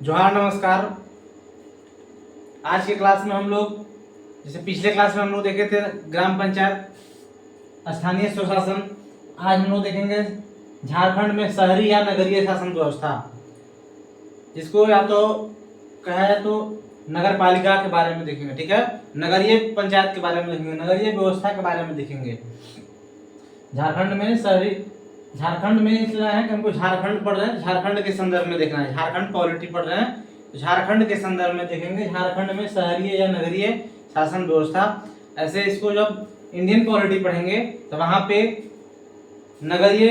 जोहार नमस्कार। आज के क्लास में हम लोग जैसे पिछले क्लास में हम लोग देखे थे ग्राम पंचायत स्थानीय स्वशासन, आज हम लोग देखेंगे झारखंड में शहरी या नगरीय शासन व्यवस्था, जिसको या तो कहा जाए तो नगर पालिका के बारे में देखेंगे। ठीक है, नगरीय पंचायत के बारे में देखेंगे, नगरीय व्यवस्था के बारे में देखेंगे। झारखंड में इसलिए है कि हमको झारखंड पढ़ रहे हैं, झारखंड के संदर्भ में देखना है। झारखंड पॉलिटी पढ़ रहे हैं, झारखंड के संदर्भ में देखेंगे झारखंड में शहरीय या नगरीय शासन व्यवस्था। ऐसे इसको जब इंडियन पॉलिटी पढ़ेंगे तो वहां पे नगरीय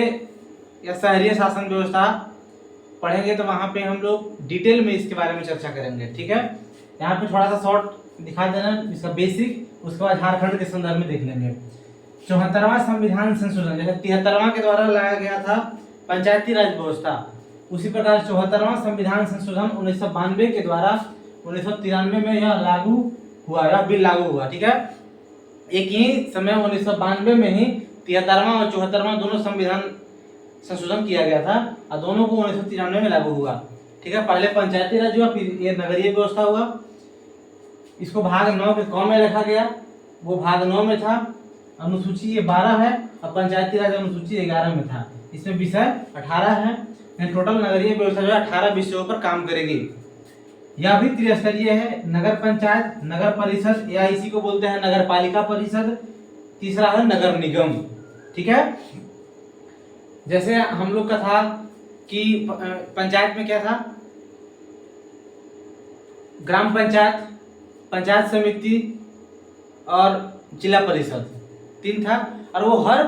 या शहरीय शासन व्यवस्था पढ़ेंगे तो वहां पे हम लोग डिटेल में इसके बारे में चर्चा करेंगे। ठीक है, यहाँ पे थोड़ा सा शॉर्ट दिखा देना इसका बेसिक, उसके बाद झारखंड के संदर्भ में देख लेंगे। 74वां संविधान संशोधन, जैसे 73वां के द्वारा लाया गया था पंचायती राज व्यवस्था, उसी प्रकार 74वां संविधान संशोधन 1992 के द्वारा 1993 में यह लागू हुआ, यह बिल लागू हुआ। ठीक है, एक ही समय 1992 में ही 73वां और 74वां दोनों संविधान संशोधन किया गया था और दोनों को 1993 में लागू हुआ। ठीक है, पहले पंचायती राज हुआ, फिर ये नगरीय व्यवस्था हुआ। इसको भाग 9 के क में रखा गया, वो भाग 9 में था। अनुसूची ये 12 है और पंचायती राज अनुसूची 11 में था। इसमें विषय 18 है। टोटल नगरीय व्यवस्था जो है 18 विषयों पर काम करेगी। यह भी त्रिस्तरीय है, नगर पंचायत, नगर परिषद या इसी को बोलते हैं नगर पालिका परिषद, तीसरा है नगर निगम। ठीक है, जैसे हम लोग का था कि पंचायत में क्या था, ग्राम पंचायत, पंचायत समिति और जिला परिषद, 3 था। और वो हर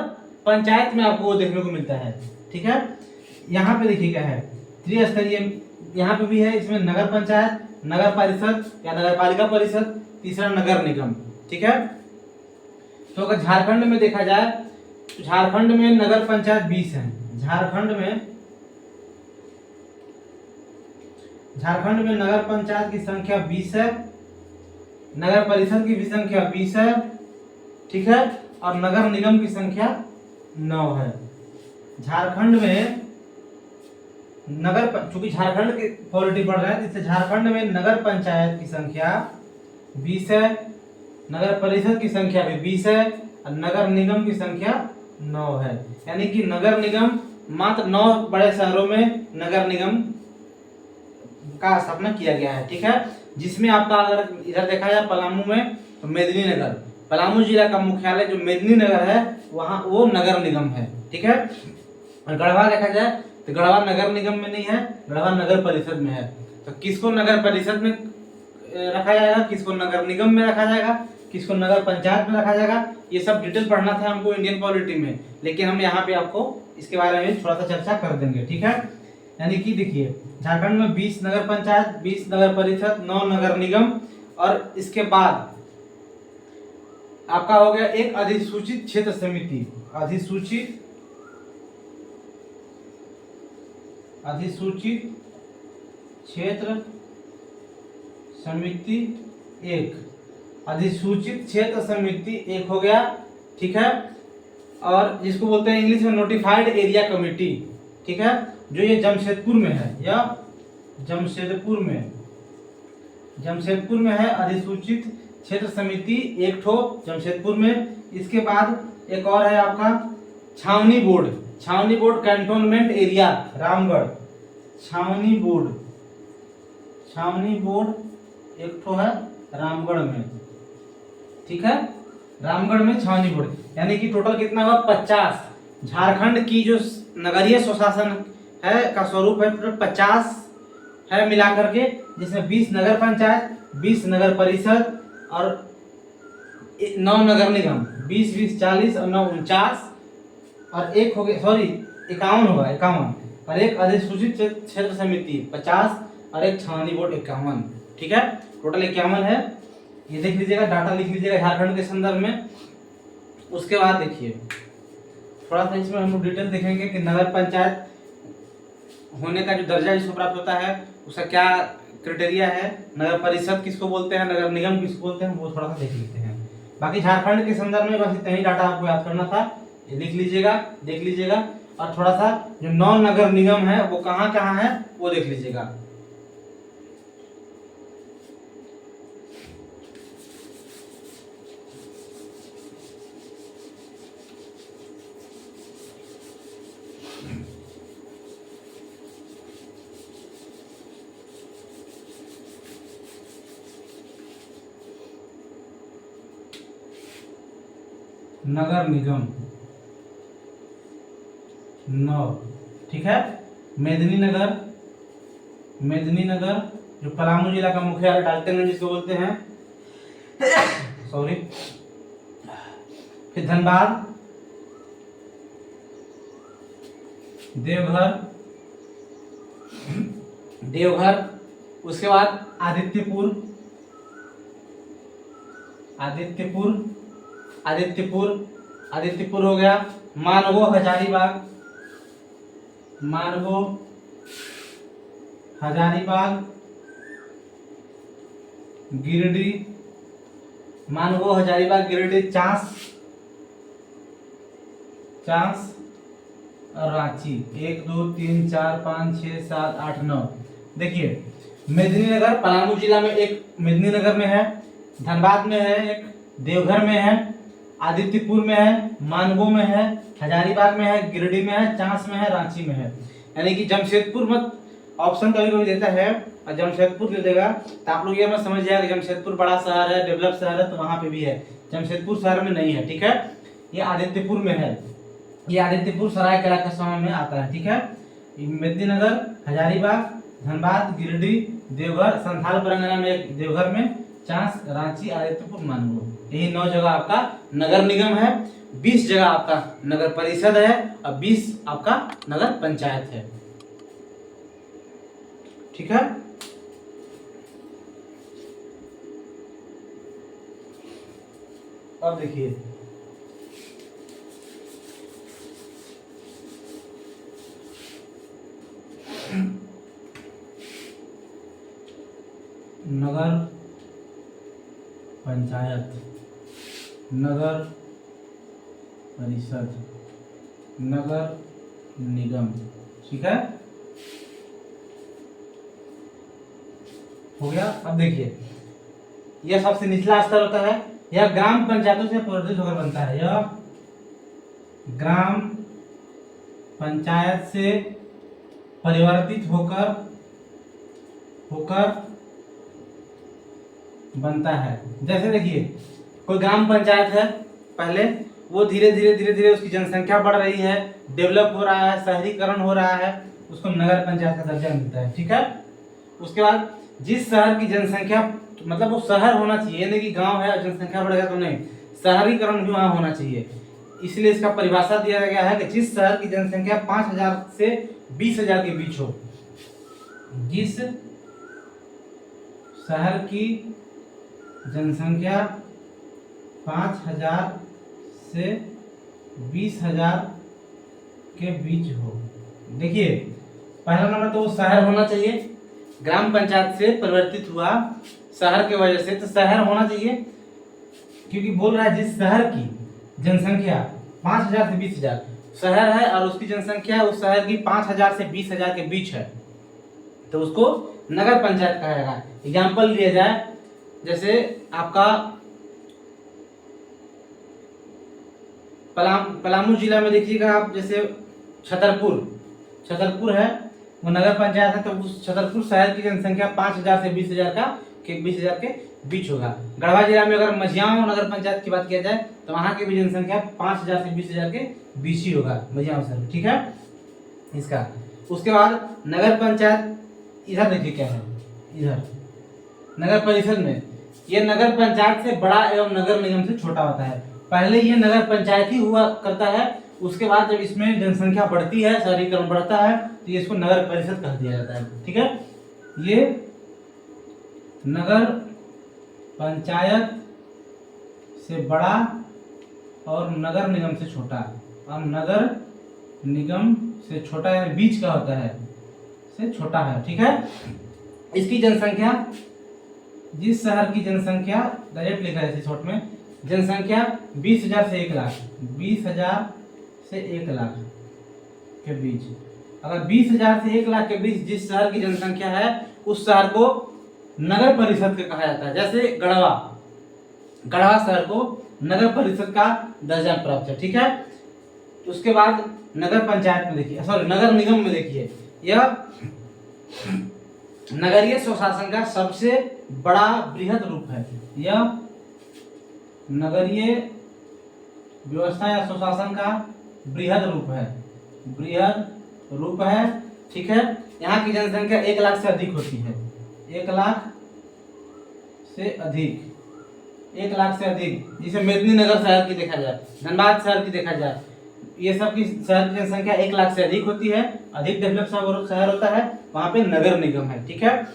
पंचायत में आपको वो देखने को मिलता है। ठीक है, यहाँ पे देखिए क्या है, त्रिस्तरीय यहाँ पे भी है। इसमें नगर पंचायत, नगर परिषद या नगर पालिका परिषद, तीसरा नगर निगम। ठीक है, तो अगर झारखंड में देखा जाए तो झारखंड में नगर पंचायत 20 है। झारखंड में नगर पंचायत की संख्या 20 है, नगर परिषद की भी संख्या 20 है। ठीक है, और नगर निगम की संख्या 9 है। झारखंड में चूंकि झारखंड की पॉलिटी पढ़ रहे हैं, इससे झारखंड में नगर पंचायत की संख्या 20 है, नगर परिषद की संख्या भी 20 है और नगर निगम की संख्या 9 है। यानी कि नगर निगम मात्र 9 बड़े शहरों में नगर निगम का स्थापना किया गया है। ठीक है, जिसमें आपका अगर इधर देखा जाए पलामू में तो मेदिनीनगर, पलामू जिला का मुख्यालय जो मेदिनीनगर है वहाँ वो नगर निगम है। ठीक है, और गढ़वा देखा जाए तो गढ़वा नगर निगम में नहीं है, गढ़वा नगर परिषद में है। तो किसको नगर परिषद में रखा जाएगा, किसको नगर निगम में रखा जाएगा, किसको नगर पंचायत में रखा जाएगा, ये सब डिटेल पढ़ना था हमको इंडियन पॉलिटी में, लेकिन हम यहाँ पे आपको इसके बारे में थोड़ा सा चर्चा कर देंगे। ठीक है, यानी कि देखिए झारखंड में 20 नगर पंचायत, 20 नगर परिषद, 9 नगर निगम और इसके बाद आपका हो गया एक अधिसूचित क्षेत्र समिति। अधिसूचित क्षेत्र समिति 1, अधिसूचित क्षेत्र समिति 1 हो गया। ठीक है, और जिसको बोलते हैं इंग्लिश में नोटिफाइड एरिया कमेटी। ठीक है, जो ये जमशेदपुर में है, या जमशेदपुर में है अधिसूचित क्षेत्र समिति 1 ठो जमशेदपुर में। इसके बाद एक और है आपका छावनी बोर्ड कैंटोनमेंट एरिया रामगढ़, छावनी बोर्ड 1 ठो है रामगढ़ में। ठीक है, रामगढ़ में छावनी बोर्ड, यानी कि टोटल कितना हुआ 50। झारखंड की जो नगरीय स्वशासन है का स्वरूप है टोटल 50 है मिलाकर के, जिसमें 20 नगर पंचायत, 20 नगर परिषद और 9 नगर निगम, 20 20 40 और 9 49 और एक हो गया 51 होगा 51, और एक अधिसूचित क्षेत्र समिति 50 और एक छावनी बोर्ड 51। ठीक है, टोटल 51 है। ये देख लीजिएगा, डाटा लिख लीजिएगा झारखंड के संदर्भ में। उसके बाद देखिए थोड़ा सा इसमें हम डिटेल देखेंगे कि नगर पंचायत होने का जो दर्जा जिसको प्राप्त होता है उसका क्या क्राइटेरिया है, नगर परिषद किसको बोलते हैं, नगर निगम किसको बोलते हैं, वो थोड़ा सा देख लेते हैं। बाकी झारखंड के संदर्भ में बस इतना ही डाटा आपको याद करना था, ये लिख लीजिएगा, देख लीजिएगा। और थोड़ा सा जो 9 नगर निगम है वो कहाँ कहाँ है वो देख लीजिएगा। नगर निगम 9, ठीक है। मेदिनीनगर, मेदिनीनगर जो पलामू जिला का मुख्यालय डाल्टनगंज जिसको बोलते हैं, सॉरी। फिर धनबाद, देवघर, देवघर, उसके बाद आदित्यपुर, आदित्यपुर, आदित्यपुर, आदित्यपुर हो गया। मानगो, हजारीबाग, मानगो, हजारीबाग, गिरिडीह, मानगो, हजारीबाग, गिरिडीह, चांस, चांस और रांची। 1 2 3 4 5 6 7 8 9। देखिए मेदिनीनगर पलामू जिला में एक मेदिनीनगर में है, धनबाद में है, एक देवघर में है, आदित्यपुर में है, मानगो में है, हजारीबाग में है, गिरिडीह में है, चांस में है, रांची में है। यानी कि जमशेदपुर मत ऑप्शन कभी कभी देता है और जमशेदपुर दे देगा तो आप लोग ये मत समझ जाएगा कि जमशेदपुर बड़ा शहर है, डेवलप शहर है, तो वहां पे भी है। जमशेदपुर शहर में नहीं है, ठीक है। ये आदित्यपुर में है, ये आदित्यपुर सरायकेला खरसावां में आता है, ठीक है। मेदिनीनगर, हजारीबाग, धनबाद, गिरिडीह, देवघर, संथाल परगना में एक देवघर में, चांस, रांची, आदित्यपुर, मानगो। यही 9 जगह आपका नगर निगम है, 20 जगह आपका नगर परिषद है और 20 आपका नगर पंचायत है, ठीक है। अब देखिए नगर पंचायत, नगर परिषद, नगर निगम, ठीक है, हो गया। अब देखिए यह सबसे निचला स्तर होता है, यह ग्राम पंचायतों से परिवर्तित होकर बनता है। यह ग्राम पंचायत से परिवर्तित होकर बनता है। जैसे देखिए कोई ग्राम पंचायत है, पहले वो धीरे धीरे उसकी जनसंख्या बढ़ रही है, डेवलप हो रहा है, शहरीकरण हो रहा है, उसको नगर पंचायत का दर्जा मिलता है, ठीक है। उसके बाद जिस शहर की जनसंख्या, मतलब वो शहर होना चाहिए, नहीं कि गांव है और जनसंख्या बढ़ेगा तो नहीं, शहरीकरण भी वहां होना चाहिए। इसलिए इसका परिभाषा दिया गया है कि जिस शहर की जनसंख्या 5000 से 20,000 के बीच हो, जिस शहर की जनसंख्या 5000 से 20,000 के बीच हो। देखिए पहला नंबर तो वो शहर होना चाहिए, ग्राम पंचायत से परिवर्तित हुआ शहर के वजह से, तो शहर होना चाहिए, क्योंकि बोल रहा है जिस शहर की जनसंख्या 5000 से 20,000 शहर है और उसकी जनसंख्या उस शहर की 5000 से 20,000 के बीच है, तो उसको नगर पंचायत कहा जाएगा। एग्जाम्पल लिया जाए, जैसे आपका पलामू जिला में देखिएगा आप, जैसे छतरपुर है, वो नगर पंचायत है, तो उस छतरपुर शहर की जनसंख्या 5000 से 20,000 के बीच होगा। गढ़वा जिला में अगर मझियाओं नगर पंचायत की बात किया जाए तो वहां की भी जनसंख्या 5000 से 20,000 के बीच ही होगा, मझियाओं शहर, ठीक है इसका। उसके बाद नगर पंचायत, इधर देखिए क्या है, इधर नगर परिषद में, ये नगर पंचायत से बड़ा एवं नगर निगम से छोटा होता है। पहले ये नगर पंचायत ही हुआ करता है, उसके बाद जब इसमें जनसंख्या बढ़ती है, शहरीकरण बढ़ता है, तो ये इसको नगर परिषद कह दिया जाता है, ठीक है। ये नगर पंचायत से बड़ा और नगर निगम से छोटा, और नगर निगम से छोटा यानी बीच का होता है, से छोटा है, ठीक है। इसकी जनसंख्या, जिस शहर की जनसंख्या, डायरेक्ट लिखा है इसी शॉर्ट में, जनसंख्या 20,000 से 1 लाख, 20,000 से 1 लाख के बीच। अगर 20,000 से 1 लाख के बीच जिस शहर की जनसंख्या है, उस शहर को नगर परिषद का कहा जाता है। जैसे गढ़वा शहर को नगर परिषद का दर्जा प्राप्त है, ठीक है। उसके बाद नगर पंचायत में देखिए, सॉरी नगर निगम में देखिए, यह नगरीय स्वशासन का सबसे बड़ा बृहद रूप है। यह नगरीय व्यवस्था या स्वशासन का बृहद रूप है, बृहद रूप है। ठीक है, यहाँ की जनसंख्या 1 लाख से अधिक होती है, 1 लाख से अधिक, 1 लाख से अधिक, जिसे मेदिनीनगर शहर की देखा जाए, धनबाद शहर की देखा जाए, ये सब की शहर की जनसंख्या 1 लाख से अधिक होती है, अधिक डेवलप शहर होता है, वहां पे नगर निगम है। ठीक है,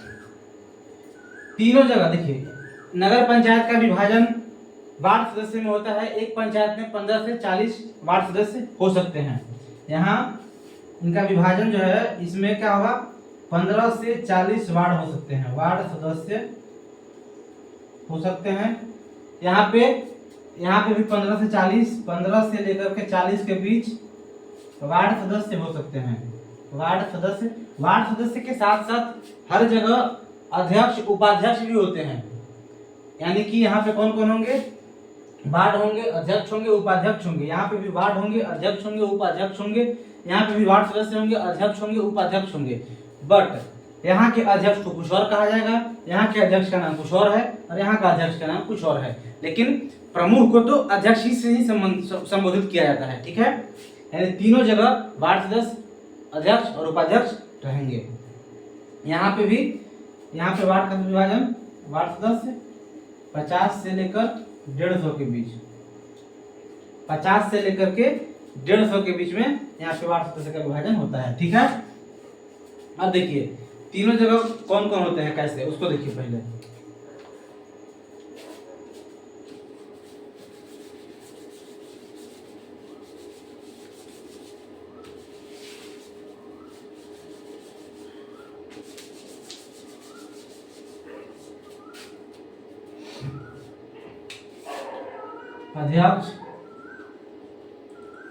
तीनों जगह देखिए नगर पंचायत का विभाजन वार्ड सदस्य में होता है। एक पंचायत में 15 से 40 वार्ड सदस्य हो सकते हैं। यहाँ इनका विभाजन जो है, इसमें क्या होगा, 15 से 40 वार्ड हो सकते हैं, वार्ड सदस्य हो सकते हैं। यहाँ पे भी 15 से 40, 15 से लेकर के 40 के बीच वार्ड सदस्य हो सकते हैं। वार्ड सदस्य के साथ साथ हर जगह अध्यक्ष उपाध्यक्ष भी होते हैं। यानी कि यहाँ पे कौन कौन होंगे, वार्ड होंगे, अध्यक्ष होंगे, उपाध्यक्ष होंगे। यहाँ पे भी वार्ड होंगे, अध्यक्ष होंगे, उपाध्यक्ष होंगे। यहाँ पे भी वार्ड सदस्य होंगे, अध्यक्ष होंगे, उपाध्यक्ष होंगे। बट यहाँ के अध्यक्ष को कुछ और कहा जाएगा, यहाँ के अध्यक्ष का नाम कुछ और है, और यहाँ का अध्यक्ष का नाम कुछ और है। लेकिन प्रमुख को तो अध्यक्ष ही से ही संबोधित किया जाता है। ठीक है, यानी तीनों जगह वार्ड सदस्य, अध्यक्ष और उपाध्यक्ष रहेंगे। यहाँ पे वार्ड का विभाजन, वार्ड सदस्य 50 से लेकर 150 के बीच, 50 से लेकर के 150 के बीच में यहाँ पे वार्ड सदस्य का विभाजन होता है। ठीक है, अब देखिए तीनों जगह कौन कौन होते हैं, कैसे, उसको देखिए पहले। अध्यक्ष,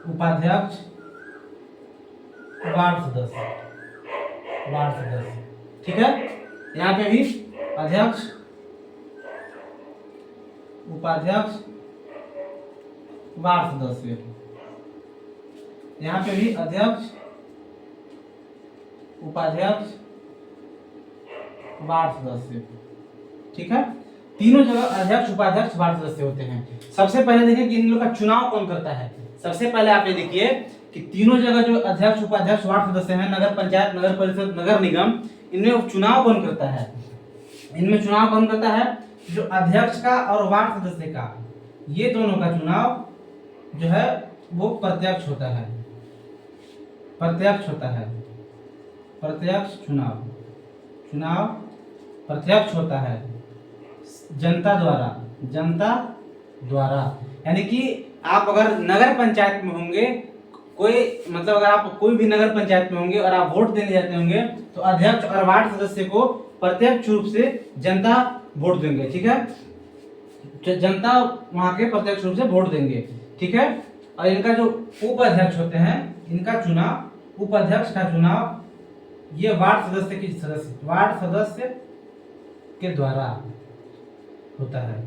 उपाध्यक्ष, वार्ड सदस्य, ठीक है। यहाँ पे भी अध्यक्ष, उपाध्यक्ष, वार्ड सदस्य। यहाँ पे भी अध्यक्ष, उपाध्यक्ष, वार्ड सदस्य। ठीक है, तीनों जगह अध्यक्ष, उपाध्यक्ष, वार्ड सदस्य होते हैं। सबसे पहले देखिए कि इन लोगों का चुनाव कौन करता है। सबसे पहले आप ये देखिए कि तीनों जगह जो अध्यक्ष, उपाध्यक्ष, वार्ड सदस्य हैं, नगर पंचायत, नगर परिषद, नगर निगम, इनमें चुनाव कौन करता है? इनमें चुनाव कौन करता है? जो अध्यक्ष का और वार्ड सदस्य का, ये दोनों का चुनाव जो है वो प्रत्यक्ष होता है। प्रत्यक्ष होता है, प्रत्यक्ष चुनाव प्रत्यक्ष होता है जनता द्वारा। यानी कि आप अगर नगर पंचायत में होंगे, अगर आप कोई भी नगर पंचायत में होंगे और आप वोट देने जाते होंगे, तो अध्यक्ष और वार्ड सदस्य को प्रत्यक्ष रूप से जनता वोट देंगे। ठीक है, जनता वहां के प्रत्यक्ष रूप से वोट देंगे। ठीक है, और इनका जो उपाध्यक्ष होते हैं, इनका चुनाव, उपाध्यक्ष का चुनाव ये वार्ड सदस्य के द्वारा होता है।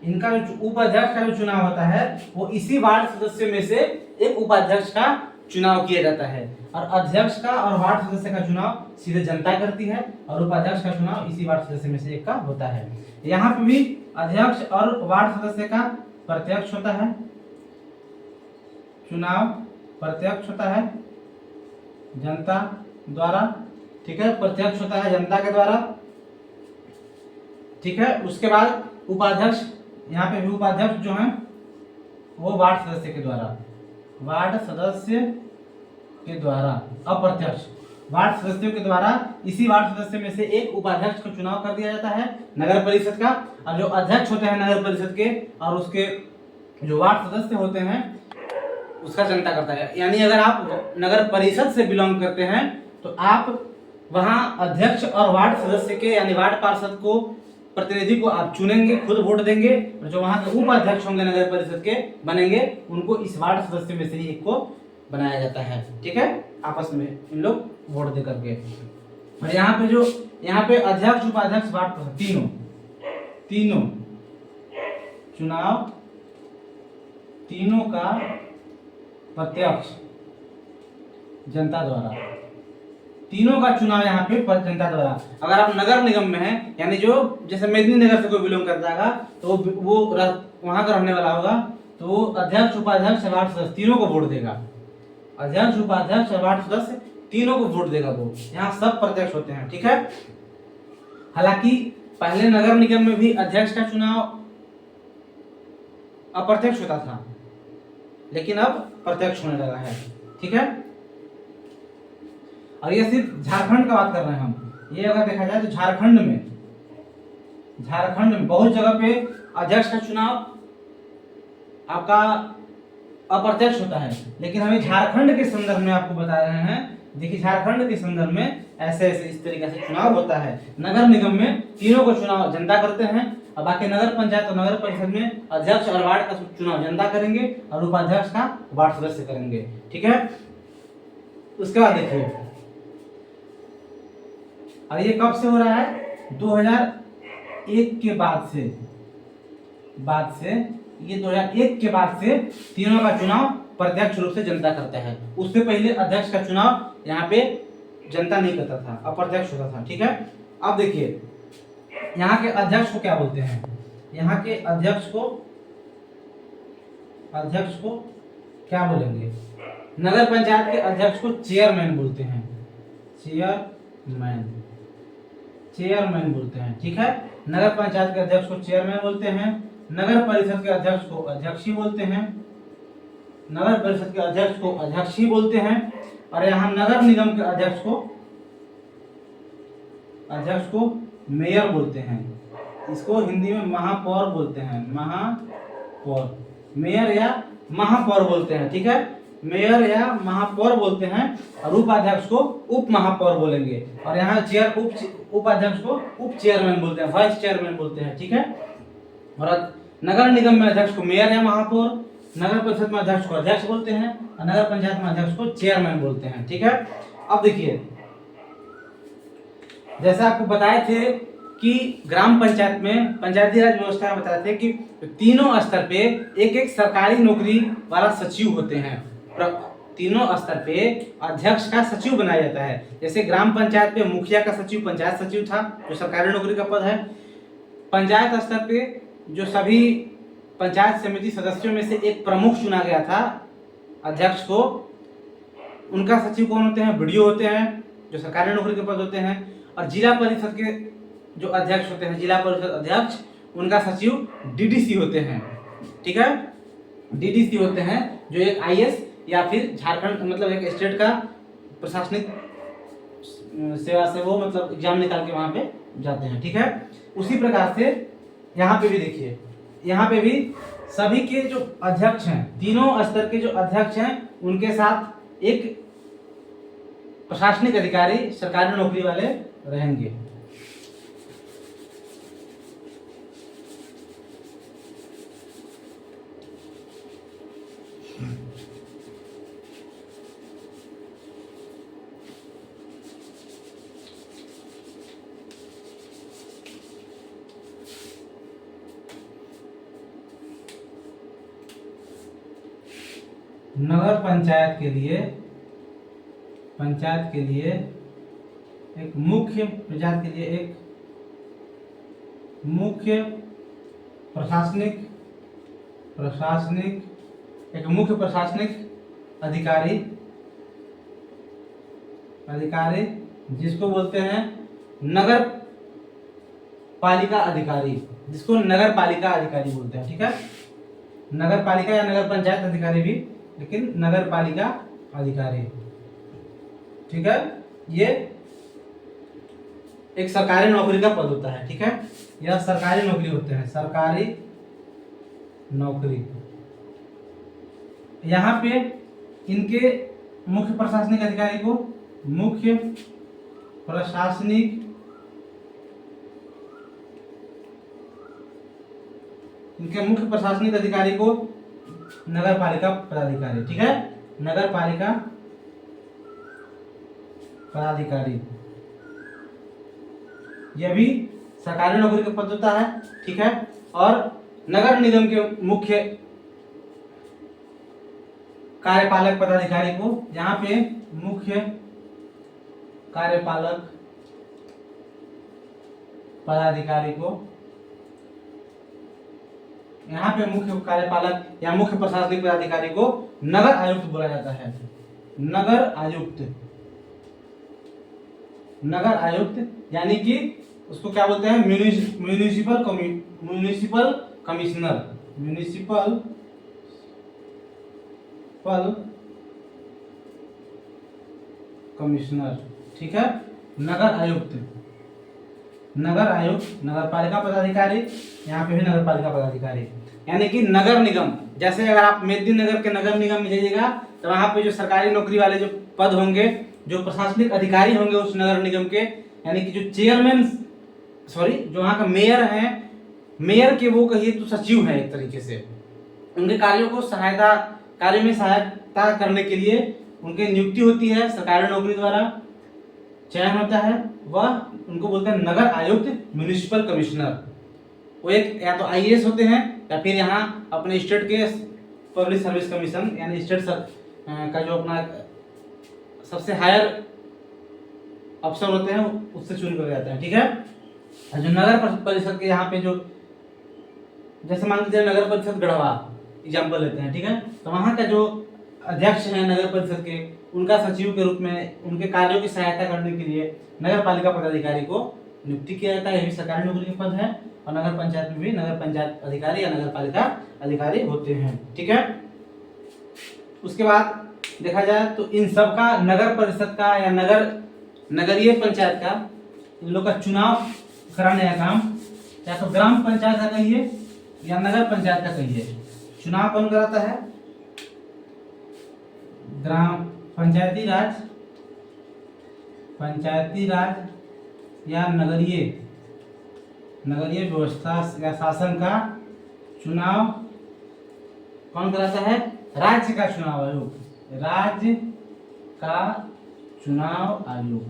इनका जो उपाध्यक्ष का जो चुनाव होता है वो इसी वार्ड सदस्य में से एक उपाध्यक्ष का चुनाव किया जाता है, और अध्यक्ष का और वार्ड सदस्य का चुनाव सीधे जनता करती है, और उपाध्यक्ष का चुनाव इसी वार्ड सदस्य में से एक का होता है। यहाँ पे भी अध्यक्ष और वार्ड सदस्य का प्रत्यक्ष होता है, चुनाव प्रत्यक्ष होता है जनता द्वारा। ठीक है, प्रत्यक्ष होता है जनता के द्वारा। ठीक है, उसके बाद उपाध्यक्ष, यहाँ पे भी उपाध्यक्ष जो है वो वार्ड सदस्य के द्वारा, अप्रत्यक्ष वार्ड सदस्यों के द्वारा इसी वार्ड सदस्य में से एक उपाध्यक्ष का चुनाव कर दिया जाता है नगर परिषद का, और जो अध्यक्ष होते हैं नगर परिषद के और उसके जो वार्ड सदस्य होते हैं उसका जनता करता है। यानी अगर आप नगर परिषद से बिलोंग करते हैं तो आप वहां अध्यक्ष और वार्ड सदस्य के यानी वार्ड पार्षद को, प्रतिनिधि को आप चुनेंगे, खुद वोट देंगे, और जो वहां के उपाध्यक्ष होंगे नगर परिषद के बनेंगे, उनको इस वार्ड सदस्य में से ही एक को बनाया जाता है। ठीक है, आपस में इन लोग वोट दे करके। और यहाँ पे अध्यक्ष, उपाध्यक्ष, वार्ड पार्षद तीनों चुनाव, तीनों का प्रत्यक्ष जनता द्वारा, तीनों का चुनाव यहाँ पे जनता द्वारा। अगर आप नगर निगम में हैं, यानी जो जैसे मेदिनीनगर से कोई बिलोंग करता है तो वो वहां का रहने वाला होगा, तो वो अध्यक्ष, उपाध्यक्ष, वार्ड सदस्य तीनों को वोट देगा। अध्यक्ष, उपाध्यक्ष और वार्ड सदस्य तीनों को वोट देगा वो। यहाँ सब प्रत्यक्ष होते हैं, ठीक है। हालांकि पहले नगर निगम में भी अध्यक्ष का चुनाव अप्रत्यक्ष होता था, लेकिन अब प्रत्यक्ष होने लगा है, ठीक है। और ये सिर्फ झारखंड का बात कर रहे हैं हम। ये अगर देखा जाए तो झारखंड में बहुत जगह पे अध्यक्ष का चुनाव आपका अप्रत्यक्ष होता है, लेकिन हमें झारखंड के संदर्भ में आपको बता रहे हैं। देखिए, झारखंड के संदर्भ में ऐसे इस तरीके से चुनाव होता है। नगर निगम में तीनों का चुनाव जनता करते हैं, और बाकी नगर पंचायत और नगर परिषद में अध्यक्ष और वार्ड का चुनाव जनता करेंगे और उपाध्यक्ष का वार्ड सदस्य करेंगे, ठीक है। उसके बाद देखिए, और ये कब से हो रहा है? 2001 के बाद से ये 2001 के बाद से तीनों का चुनाव प्रत्यक्ष रूप से जनता करता है। उससे पहले अध्यक्ष का चुनाव यहाँ पे जनता नहीं करता था, अप्रत्यक्ष होता था, ठीक है। अब देखिए, यहाँ के अध्यक्ष को क्या बोलते हैं? यहाँ के अध्यक्ष को क्या बोलेंगे? नगर पंचायत के अध्यक्ष को चेयरमैन बोलते हैं, चेयरमैन बोलते हैं, ठीक है। नगर पंचायत के अध्यक्ष को चेयरमैन बोलते हैं। नगर परिषद के अध्यक्ष को अध्यक्ष ही बोलते हैं, नगर परिषद के अध्यक्ष को अध्यक्ष ही बोलते हैं। और यहाँ नगर निगम के अध्यक्ष को मेयर बोलते हैं। इसको हिंदी में महापौर बोलते हैं, महापौर, मेयर या महापौर बोलते हैं, ठीक है। मेयर या महापौर बोलते हैं, और उपाध्यक्ष को उप महापौर बोलेंगे। और यहाँ उपाध्यक्ष को उप चेयरमैन बोलते हैं, वाइस चेयरमैन बोलते हैं, ठीक है। और नगर निगम में अध्यक्ष को मेयर या महापौर, नगर परिषद में अध्यक्ष को अध्यक्ष बोलते हैं, और नगर पंचायत में अध्यक्ष को चेयरमैन बोलते हैं, ठीक है। अब देखिए, जैसा आपको बताए थे कि ग्राम पंचायत में, पंचायती राज व्यवस्था में बताए थे कि तीनों स्तर पे एक सरकारी नौकरी वाला सचिव होते हैं। तीनों स्तर पे अध्यक्ष का सचिव बनाया जाता है। जैसे ग्राम पंचायत पे मुखिया का सचिव पंचायत सचिव था, जो सरकारी नौकरी का पद है। पंचायत स्तर पे जो सभी पंचायत समिति सदस्यों में से एक प्रमुख चुना गया था अध्यक्ष को, उनका सचिव कौन होते हैं? बीडीओ होते हैं, जो सरकारी नौकरी के पद होते हैं। और जिला परिषद के जो अध्यक्ष होते हैं, जिला परिषद अध्यक्ष, उनका सचिव डीडीसी होते हैं, ठीक है। डीडीसी होते हैं जो एक आईएएस या फिर झारखंड मतलब एक स्टेट का प्रशासनिक सेवा से वो मतलब एग्जाम निकाल के वहां पे जाते हैं, ठीक है। उसी प्रकार से यहाँ पे भी देखिए, यहाँ पे भी सभी के जो अध्यक्ष हैं, तीनों स्तर के जो अध्यक्ष हैं, उनके साथ एक प्रशासनिक अधिकारी सरकारी नौकरी वाले रहेंगे। नगर पंचायत के लिए एक मुख्य प्रशासनिक अधिकारी जिसको बोलते हैं नगर पालिका अधिकारी, जिसको नगर पालिका अधिकारी बोलते हैं, ठीक है। नगर पालिका या नगर पंचायत अधिकारी भी, लेकिन नगर पालिका अधिकारी, ठीक है। ये एक सरकारी नौकरी का पद होता है, ठीक है। यह सरकारी नौकरी होते हैं, सरकारी नौकरी। यहाँ पे इनके मुख्य प्रशासनिक अधिकारी को मुख्य प्रशासनिक अधिकारी को नगर पालिका पदाधिकारी, ठीक है। नगर पालिका पदाधिकारी यह भी सरकारी नौकरी का पद होता है, ठीक है। और नगर निगम के मुख्य कार्यपालक पदाधिकारी को, यहाँ पे मुख्य कार्यपालक पदाधिकारी को, यहाँ पे मुख्य कार्यपालक या मुख्य प्रशासनिक पदाधिकारी को नगर आयुक्त बोला जाता है। नगर आयुक्त, नगर आयुक्त यानी कि उसको क्या बोलते हैं, म्यूनिसिपल कमिश्नर, म्यूनिसिपल कमिश्नर, ठीक है। नगर आयुक्त, नगर आयुक्त, नगर पालिका पदाधिकारी, यहाँ पे भी नगर पालिका पदाधिकारी, यानी कि नगर निगम। जैसे अगर आप मेदिनीनगर के नगर निगम में जाइएगा तो वहाँ पे जो सरकारी नौकरी वाले जो पद होंगे, जो प्रशासनिक अधिकारी होंगे उस नगर निगम के, यानी कि जो चेयरमैन, जो वहाँ का मेयर है, मेयर के वो कहिए तो सचिव है एक तरीके से, उनके कार्यों को कार्य में सहायता करने के लिए उनकी नियुक्ति होती है, सरकारी नौकरी द्वारा चयन होता है, वह उनको बोलते हैं नगर आयुक्त, म्युनिसिपल कमिश्नर। वो एक या तो आईएएस होते हैं या फिर यहाँ अपने स्टेट के पब्लिक सर्विस कमीशन यानी स्टेट का जो अपना सबसे हायर अफसर होते हैं उससे चुन कर जाते हैं, ठीक है। जो नगर परिषद के यहाँ पे जो, जैसे मान लीजिए नगर परिषद गढ़वा एग्जाम्पल लेते हैं, ठीक है, तो वहाँ का जो अध्यक्ष है नगर परिषद के, उनका सचिव के रूप में उनके कार्यों की सहायता करने के लिए नगर पालिका पदाधिकारी को नियुक्ति किया जाता है। यह भी सरकारी नौकरी के पद है, और नगर पंचायत में भी नगर पंचायत अधिकारी या नगर पालिका अधिकारी होते हैं, ठीक है। उसके बाद देखा जाए तो इन सब का नगर परिषद का या नगरीय पंचायत का, इन लोग का चुनाव कराने का काम या तो ग्राम पंचायत का कहिए या नगर पंचायत का कहिए, चुनाव कौन कराता है, ग्राम पंचायती राज या नगरीय व्यवस्था या शासन का चुनाव कौन कराता है, राज्य का चुनाव आयोग, राज्य का चुनाव आयोग।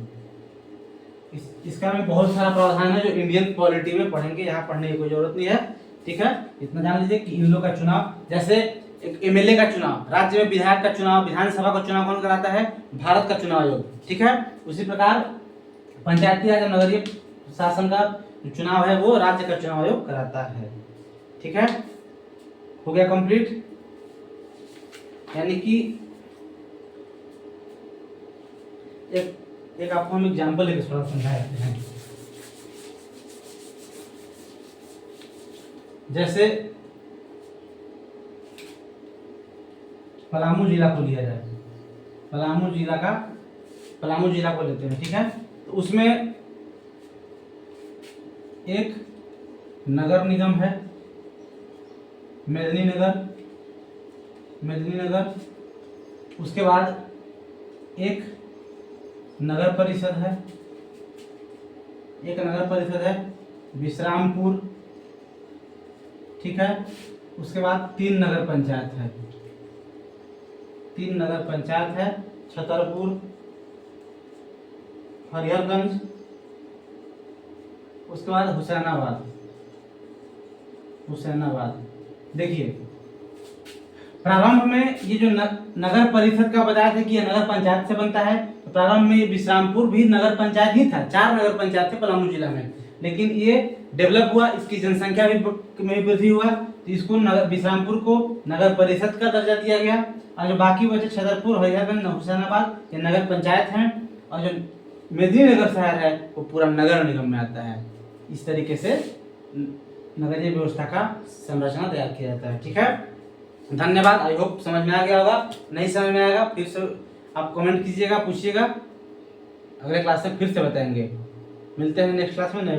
इसका में बहुत सारा प्रावधान है जो इंडियन पॉलिटी में पढ़ेंगे, यहाँ पढ़ने की कोई जरूरत नहीं है, ठीक है। इतना जान लीजिए कि इन लोग का चुनाव, जैसे एक एमएलए का चुनाव, राज्य में विधायक का चुनाव, विधानसभा का चुनाव कौन कराता है, भारत का चुनाव आयोग, ठीक है। उसी प्रकार पंचायती राज नगरीय शासन का चुनाव है वो राज्य का चुनाव आयोग कराता है, ठीक है। हो गया कंप्लीट। यानी कि एक आपको हम एग्जांपल लेकर थोड़ा समझा देते हैं। जैसे पलामू जिला को लिया जाए, पलामू जिला को लेते हैं, ठीक है। तो उसमें एक नगर निगम है, मेदिनीनगर, उसके बाद एक नगर परिषद है विश्रामपुर, ठीक है। उसके बाद 3 नगर पंचायत है, छतरपुर, हरिहरगंज, उसके बाद हुसैनाबाद। देखिए प्रारंभ में ये जो नगर परिषद का बताया था कि यह नगर पंचायत से बनता है, तो प्रारंभ में विश्रामपुर भी नगर पंचायत ही था, 4 नगर पंचायत थे पलामू जिला में, लेकिन ये डेवलप हुआ, इसकी जनसंख्या में वृद्धि हुआ, तो इसको विश्रामपुर को नगर परिषद का दर्जा दिया गया, और जो बाकी बचे छतरपुर, हरिहरगंज, हुसैनाबाद ये नगर पंचायत हैं, और जो मेदिनीनगर शहर है वो पूरा नगर निगम में आता है। इस तरीके से नगरीय व्यवस्था का संरचना तैयार किया जाता है, ठीक है। धन्यवाद। आई होप समझ में आ गया होगा, नहीं समझ में आएगा फिर से आप कमेंट कीजिएगा, पूछिएगा, अगले क्लास में फिर से बताएंगे। मिलते हैं नेक्स्ट क्लास में नए